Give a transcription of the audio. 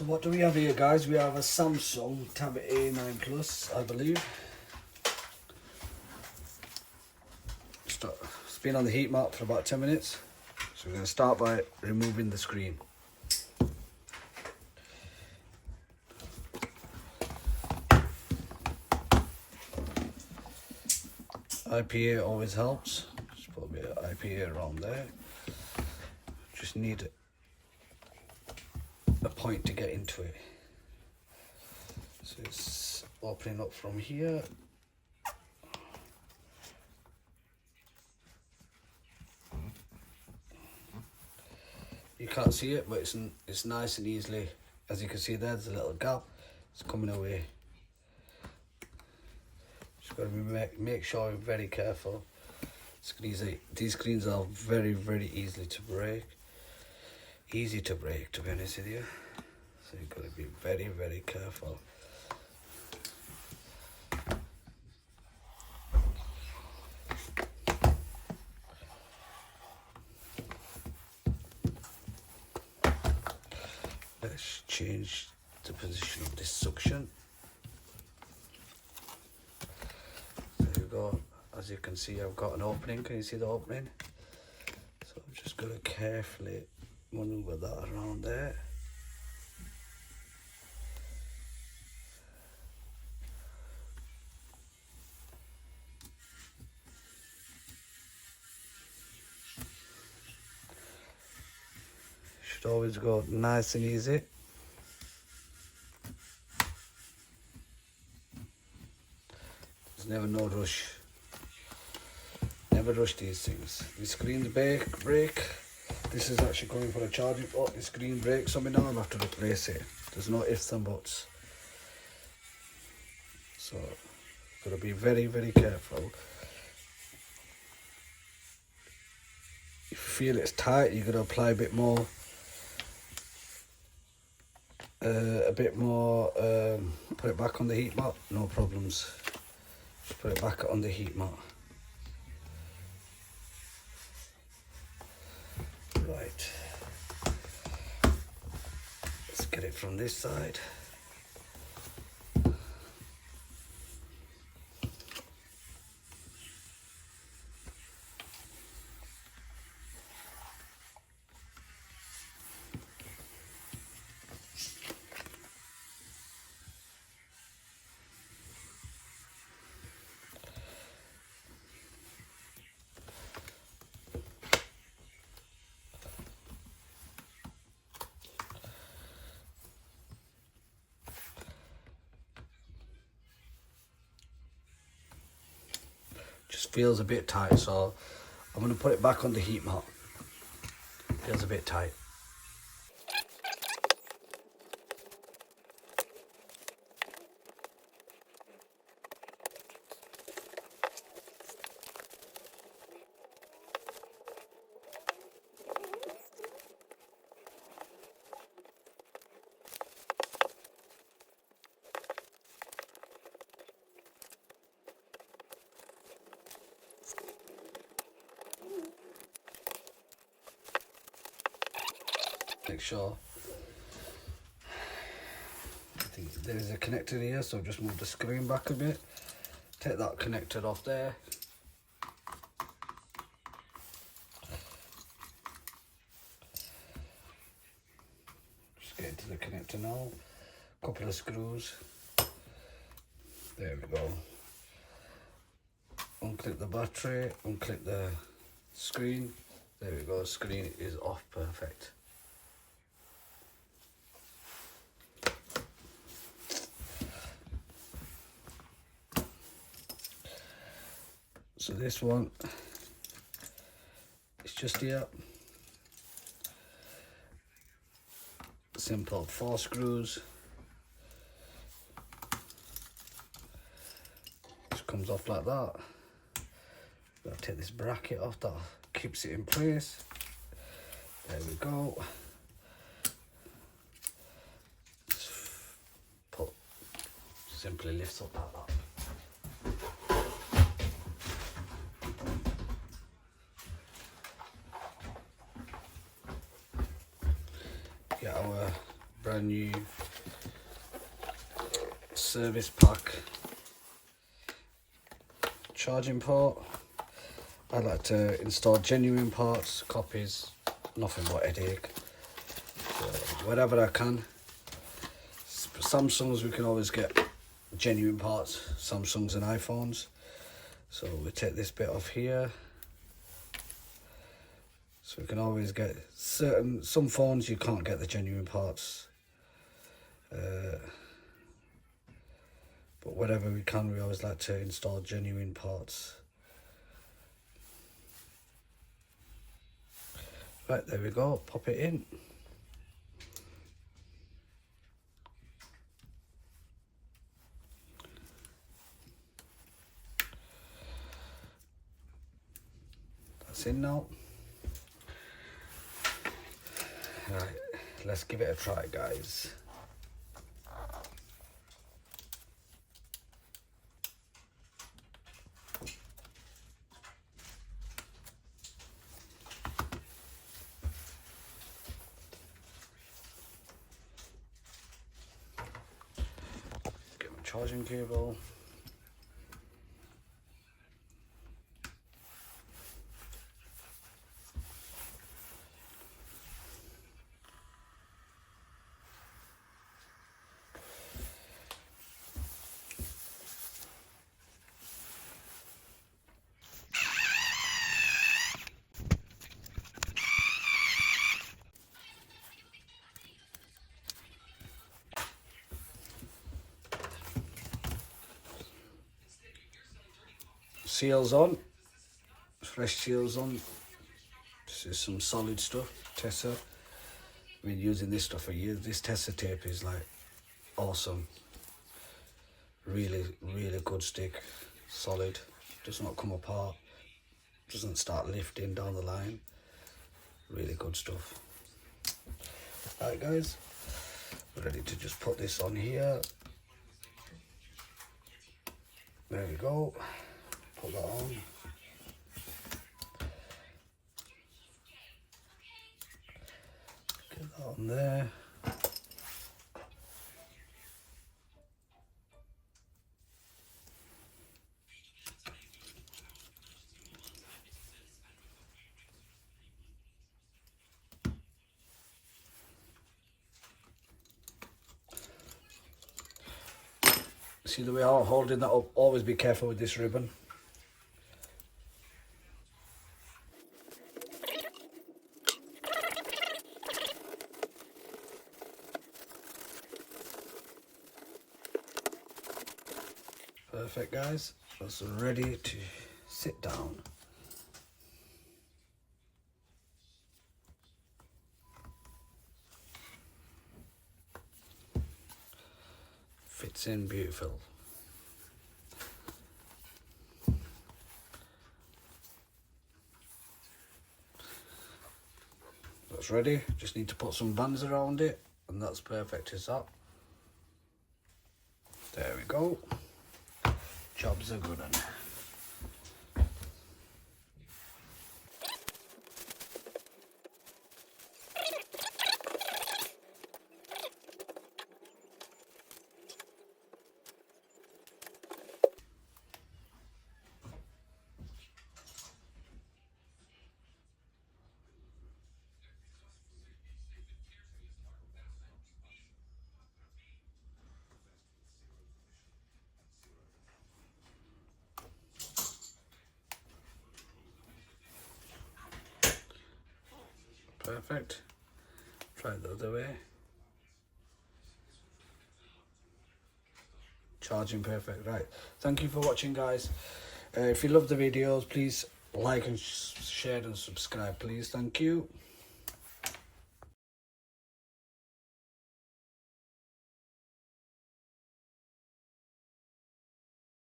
So what do we have here, guys? We have a Samsung Tab A9 Plus, I believe. It's been on the heat mat for about 10 minutes. So we're going to start by removing the screen. IPA always helps. Just put a bit of IPA around there. Just need a point to get into it. So it's opening up from here. You can't see it, but it's nice and easily, as you can see there's a little gap. It's coming away. Just got to make sure you're very careful. These screens are very, very easy to break, to be honest with you. So you've got to be very, very careful. Let's change the position of this suction. There you go. As you can see, I've got an opening. Can you see the opening? So I'm just going to carefully maneuver that around there. Should always go nice and easy. There's never no rush. Never rush these things. The screen's break. This is actually going for a charging. Oh, the screen breaks on me now. I'll have to replace it. There's no ifs and buts. So, gotta be very, very careful. If you feel it's tight, you're gonna apply a bit more. Put it back on the heat mat. No problems. Just put it back on the heat mat. Right, let's get it from this side. Just feels a bit tight, so I'm going to put it back on the heat mat. Feels a bit tight. Make sure. I think there is a connector here, so just move the screen back a bit. Take that connector off there. Just get into the connector now. Couple of screws. There we go. Unclip the battery, unclip the screen. There we go, screen is off, perfect. So this one, it's just here. Simple 4 screws. Just comes off like that. Gotta take this bracket off, that keeps it in place. There we go. Simply lifts up like that. Get our brand new service pack charging port. I like to install genuine parts, copies, nothing but headache. So wherever I can. Samsungs we can always get genuine parts, Samsungs and iPhones. So we take this bit off here. So we can always get some phones you can't get the genuine parts. But wherever we can, we always like to install genuine parts. Right, there we go, pop it in. That's in now. Right, let's give it a try, guys. Get my charging cable. Seals on, fresh seals on. This is some solid stuff, Tesa. I've been using this stuff for years. This Tesa tape is like awesome. Really, really good stick, solid, does not come apart, doesn't start lifting down the line. Really good stuff. Alright guys, we're ready to just put this on here. There we go. Put that on. Get that on there. See the way I'm holding that up? Always be careful with this ribbon. Perfect guys, that's ready to sit down. Fits in beautiful. That's ready, just need to put some bands around it and that's perfect as that. There we go. Job's a good one. Perfect. Try it the other way. Charging perfect. Right. Thank you for watching, guys. If you love the videos, please like and share and subscribe, please. Thank you.